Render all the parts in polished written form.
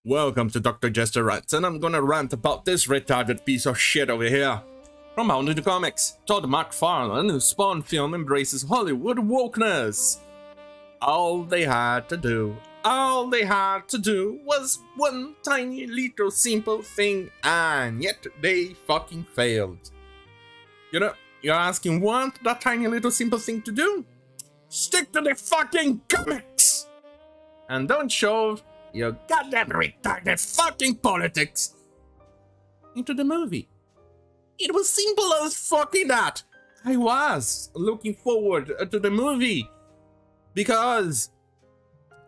Welcome to Dr. Jester Rants, and I'm gonna rant about this retarded piece of shit over here. From Unheard Comics, Todd McFarlane, whose Spawn film embraces Hollywood wokeness. All they had to do was one tiny little simple thing, and yet they fucking failed. You know, you're asking what that tiny little simple thing to do? Stick to the fucking comics! And don't shove your goddamn retarded fucking politics into the movie. It was simple as fucking that. I was looking forward to the movie because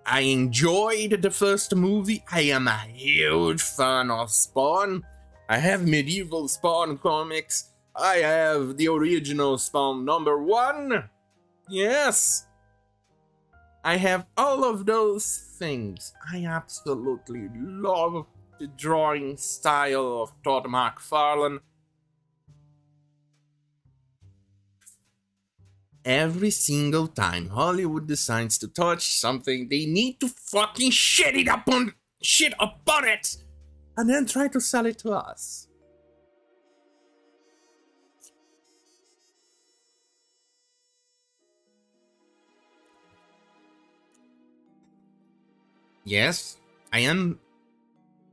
I enjoyed the first movie. I am a huge fan of Spawn. I have medieval Spawn comics. I have the original Spawn #1. Yes. I have all of those things. I absolutely love the drawing style of Todd McFarlane. Every single time Hollywood decides to touch something, they need to fucking shit upon it, and then try to sell it to us. Yes, I am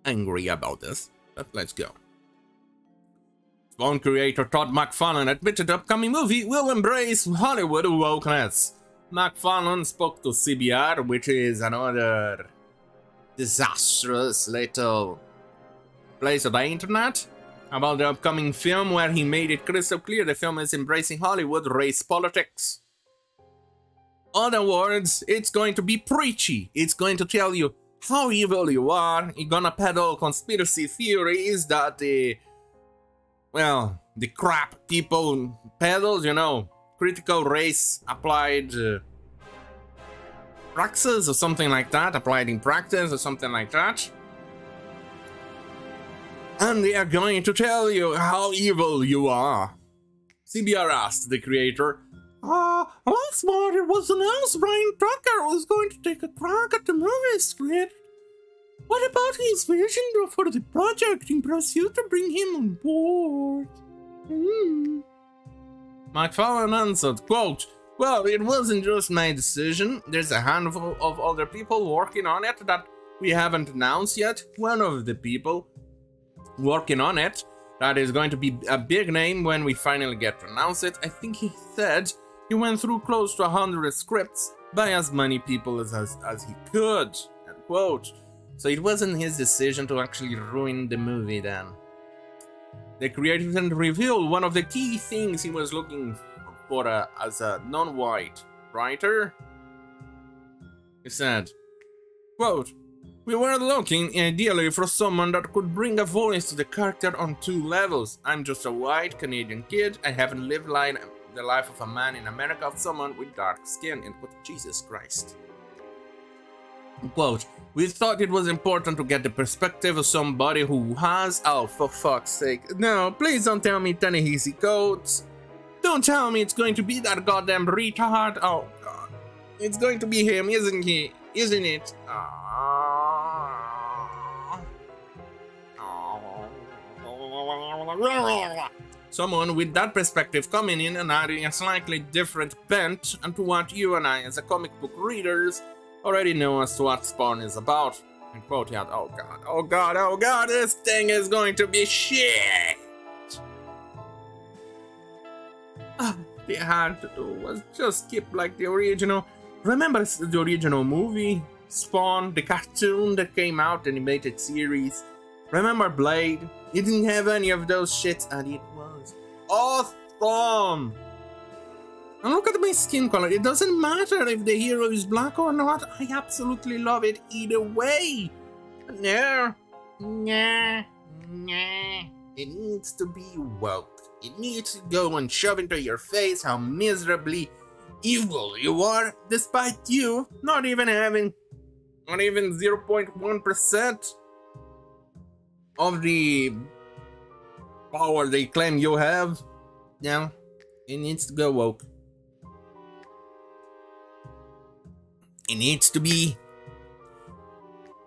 angry about this, but let's go. Spawn creator Todd McFarlane admitted the upcoming movie will embrace Hollywood wokeness. McFarlane spoke to CBR, which is another disastrous little place of the internet, about the upcoming film, where he made it crystal clear the film is embracing Hollywood race politics. Other words, it's going to be preachy. It's going to tell you how evil you are. It's gonna peddle conspiracy theories that the crap people peddle, you know, critical race applied praxis or something like that, applied in practice or something like that. And they are going to tell you how evil you are. CBR asked the creator, last month it was announced Brian Tucker was going to take a crack at the movie script. What about his vision for the project impressed you to bring him on board? McFarlane answered, quote, well, it wasn't just my decision. There's a handful of other people working on it that we haven't announced yet. One of the people working on it that is going to be a big name when we finally get to announce it. I think he said he went through close to 100 scripts by as many people as he could, end quote. So it wasn't his decision to actually ruin the movie then. The creator then revealed one of the key things he was looking for as a non-white writer. He said, quote, we were looking ideally for someone that could bring a voice to the character on 2 levels. I'm just a white Canadian kid. I haven't lived the life of a man in America, of someone with dark skin. And quote, Jesus Christ. Quote, we thought it was important to get the perspective of somebody who has, oh, for fuck's sake. No, please don't tell me Ta-Nehisi Coates. Don't tell me it's going to be that goddamn retard. Oh, God. It's going to be him, isn't he? Isn't it? Someone with that perspective coming in and adding a slightly different bent into what you and I, as a comic book readers, already know as to what Spawn is about. And quote, yeah, oh God, oh God, oh God, this thing is going to be shit. All they had to do was just keep like the original. Remember the original movie, Spawn, the cartoon that came out, the animated series? Remember Blade? It didn't have any of those shits, and it was awesome. And look at my skin color. It doesn't matter if the hero is black or not. I absolutely love it either way. No. Nah. It needs to be woke. It needs to go and shove into your face how miserably evil you are, despite you not even having 0.1% of the power they claim you have. Yeah, it needs to go woke. It needs to be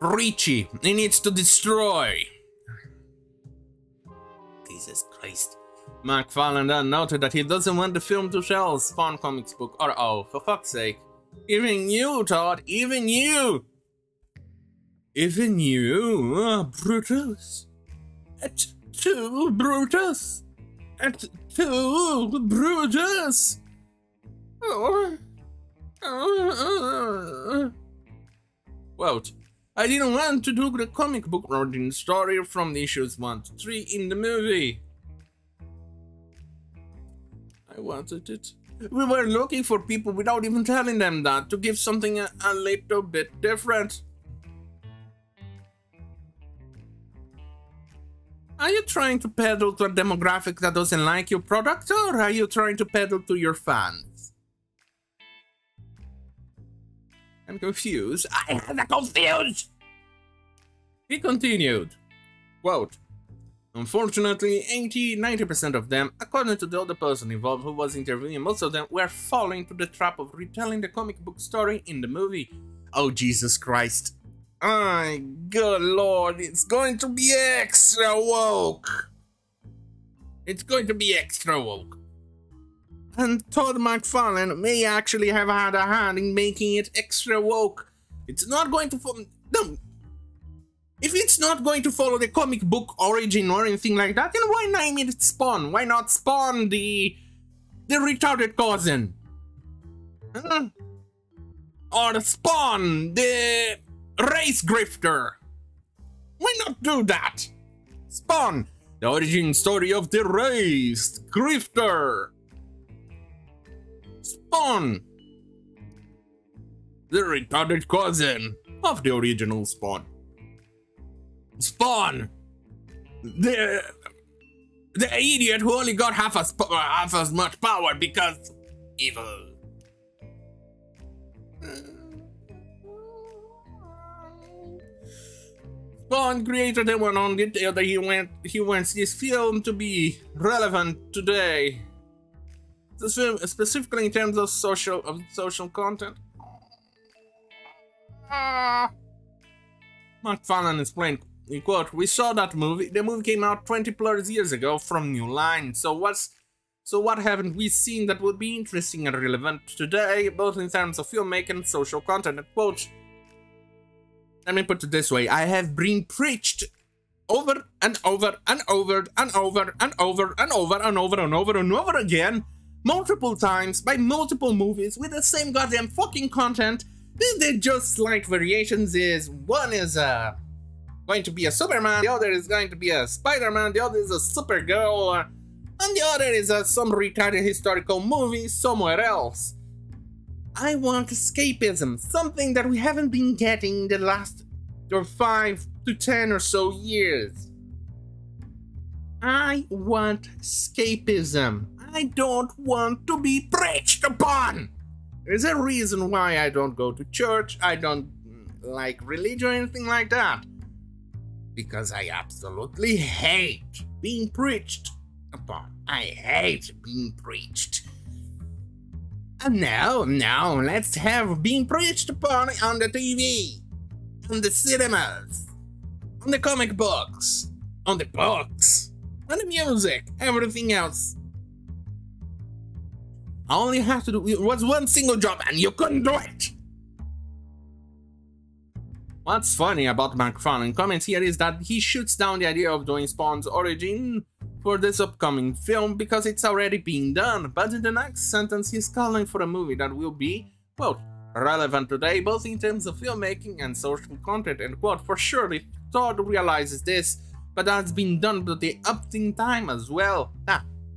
Richie, he needs to destroy. Jesus Christ. McFarlane then noted that he doesn't want the film to show Spawn comics book, or oh, for fuck's sake. Even you, Todd, even you! Even you, Brutus. It's too Brutus. It's too Brutus. Quote, I didn't want to do the comic book origin story from the issues 1 to 3 in the movie. I wanted it. We were looking for people without even telling them that, to give something a little bit different. Are you trying to peddle to a demographic that doesn't like your product, or are you trying to peddle to your fans? I'm confused. I am confused! He continued, quote, unfortunately, 80–90% of them, according to the other person involved who was interviewing, most of them were falling into the trap of retelling the comic book story in the movie. Oh, Jesus Christ. My good lord, it's going to be extra woke. It's going to be extra woke. And Todd McFarlane may actually have had a hand in making it extra woke. It's not going to no. If it's not going to follow the comic book origin or anything like that, then why name it Spawn? Why not Spawn the retarded cousin? Or Spawn the race grifter? Why not do that? Spawn the origin story of the race grifter. Spawn the retarded cousin of the original Spawn. Spawn the idiot who only got half as much power because evil. Spawn creator then went on detail that he wants this film to be relevant today. This film specifically in terms of social content. McFarlane explained, quote, we saw that movie. The movie came out 20+ years ago from New Line. So what haven't we seen that would be interesting and relevant today, both in terms of filmmaking and social content? And quote, let me put it this way, I have been preached over and over and over and over and over and over and over and over and over again, multiple times by multiple movies with the same goddamn fucking content. They're just slight variations. Is one is going to be a Superman, the other is going to be a Spider-Man, the other is a Supergirl, and the other is some retarded historical movie somewhere else. I want escapism, something that we haven't been getting the last 5 to 10 or so years. I want escapism. I don't want to be preached upon. There's a reason why I don't go to church, I don't like religion or anything like that. Because I absolutely hate being preached upon. I hate being preached. And now, let's have being preached upon on the TV, on the cinemas, on the comic books, on the books, on the music, everything else. I only have to do was one single job and you couldn't do it. What's funny about McFarlane comments here is that he shoots down the idea of doing Spawn's origin for this upcoming film because it's already being done, but in the next sentence he's calling for a movie that will be, quote, relevant today both in terms of filmmaking and social content, end quote. For sure, Todd realizes this, but that's been done to the updating time as well.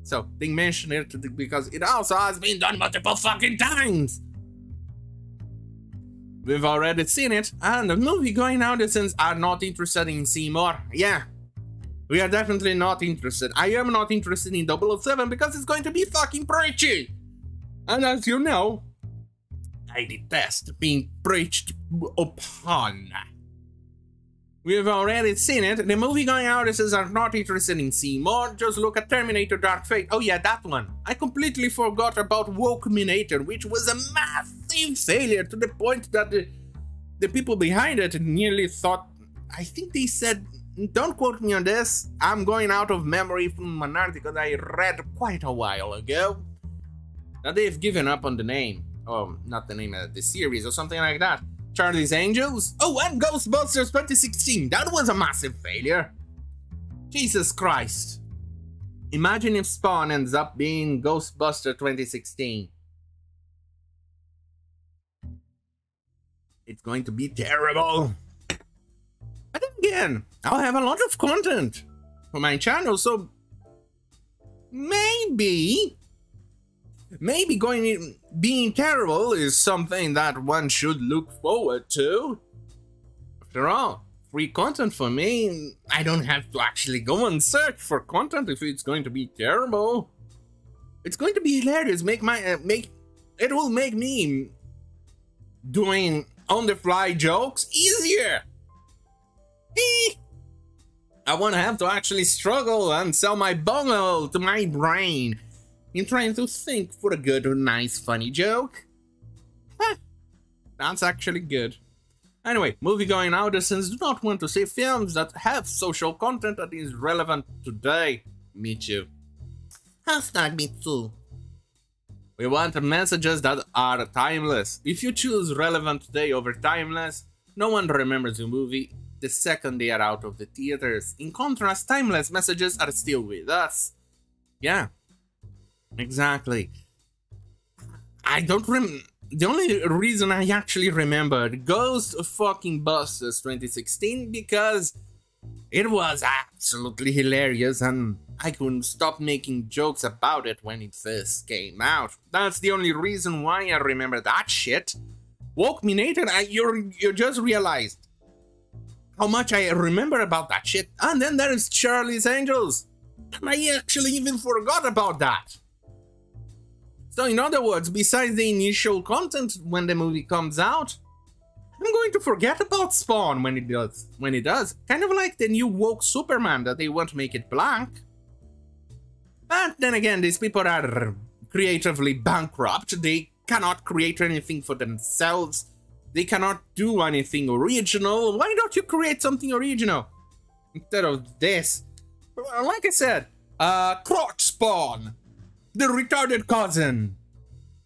So they mention it because it also has been done multiple fucking times. We've already seen it, and the movie-going audiences are not interested in seeing more. Yeah, we are definitely not interested. I am not interested in 007 because it's going to be fucking preachy. And as you know, I detest being preached upon. We've already seen it. The movie-going audiences are not interested in seeing more. Just look at Terminator Dark Fate. Oh yeah, that one. I completely forgot about Wokeminator, which was a massive failure to the point that the the people behind it nearly thought, I think they said, don't quote me on this, I'm going out of memory from an article that I read quite a while ago, that they've given up on the name. Oh, not the name of the series or something like that. Charlie's Angels? Oh, and Ghostbusters 2016, that was a massive failure. Jesus Christ. Imagine if Spawn ends up being Ghostbuster 2016. It's going to be terrible. But then again, I'll have a lot of content for my channel, so maybe being terrible is something that one should look forward to. After all, free content for me. I don't have to actually go and search for content if it's going to be terrible. It's going to be hilarious. It will make me doing on-the-fly jokes easier. I won't have to actually struggle and sell my bungle to my brain in trying to think for a good, nice, funny joke. That's actually good. Anyway, movie going artisans do not want to see films that have social content that is relevant today. Me too. Hashtag me too. We want messages that are timeless. If you choose relevant today over timeless, no one remembers the movie the second they are out of the theaters. In contrast, timeless messages are still with us. Yeah, exactly. The only reason I actually remembered Ghostbusters 2016 because it was absolutely hilarious and I couldn't stop making jokes about it when it first came out. That's the only reason why I remember that shit. Woke me Nathan, you just realized how much I remember about that shit. And then there is Charlie's Angels. And I actually even forgot about that. So in other words, besides the initial content when the movie comes out, I'm going to forget about Spawn when it does. Kind of like the new woke Superman that they want to make it blank. But then again, these people are creatively bankrupt. They cannot create anything for themselves. They cannot do anything original. Why don't you create something original instead of this? Like I said, Crotch Spawn, the retarded cousin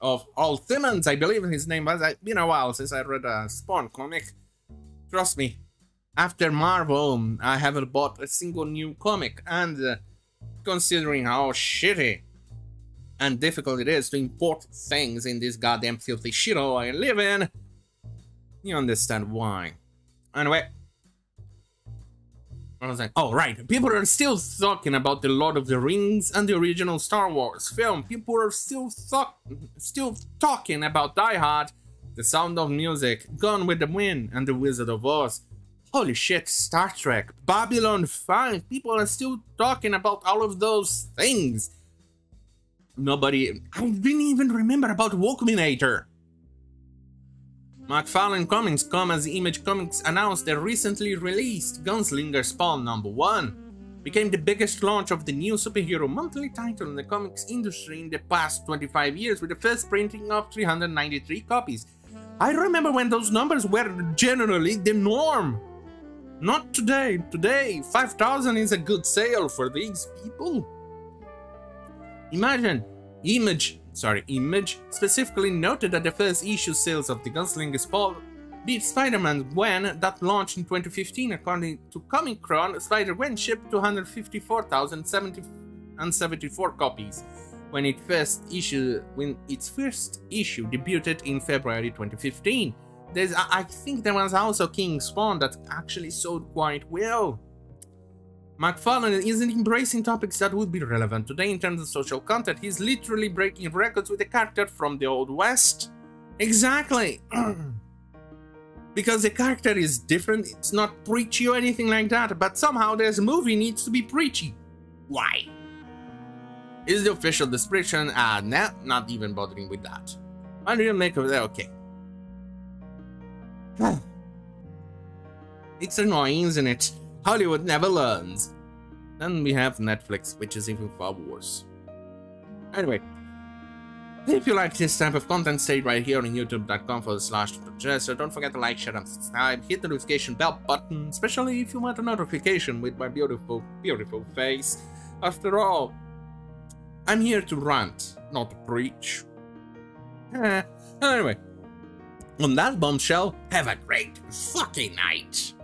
of Al Simmons, I believe his name was. It's been a while since I read a Spawn comic. Trust me, after Marvel, I haven't bought a single new comic, and considering how shitty and difficult it is to import things in this goddamn filthy shithole I live in, you understand why. Anyway, what was I? Oh, right. People are still talking about the Lord of the Rings and the original Star Wars film. People are still talking about Die Hard, The Sound of Music, Gone with the Wind, and The Wizard of Oz. Holy shit, Star Trek, Babylon 5. People are still talking about all of those things. I didn't even remember about Walkminator. McFarlane Comics, as Image Comics announced their recently released Gunslinger Spawn #1, became the biggest launch of the new superhero monthly title in the comics industry in the past 25 years, with the first printing of 393 copies. I remember when those numbers were generally the norm. Not today. Today, 5,000 is a good sale for these people. Image specifically noted that the first issue sales of the Gunslinger Spawn beat Spider-Man Gwen that launched in 2015. According to Comic-Con, Spider-Gwen shipped 254,074 copies when its first issue debuted in February 2015. I think there was also King Spawn that actually sold quite well. McFarlane isn't embracing topics that would be relevant today in terms of social content. He's literally breaking records with a character from the Old West. Exactly. Because the character is different, it's not preachy or anything like that, but somehow this movie needs to be preachy. Why? Is the official description? Nah, not even bothering with that. What do you make of that? Okay. It's annoying, isn't it? Hollywood never learns. Then we have Netflix, which is even far worse. Anyway, If you like this type of content, stay right here on youtube.com/Jester. Don't forget to like, share, and subscribe. Hit the notification bell button, especially if you want a notification with my beautiful, beautiful face. After all, I'm here to rant, not to preach. Anyway, on that bombshell, have a great fucking night.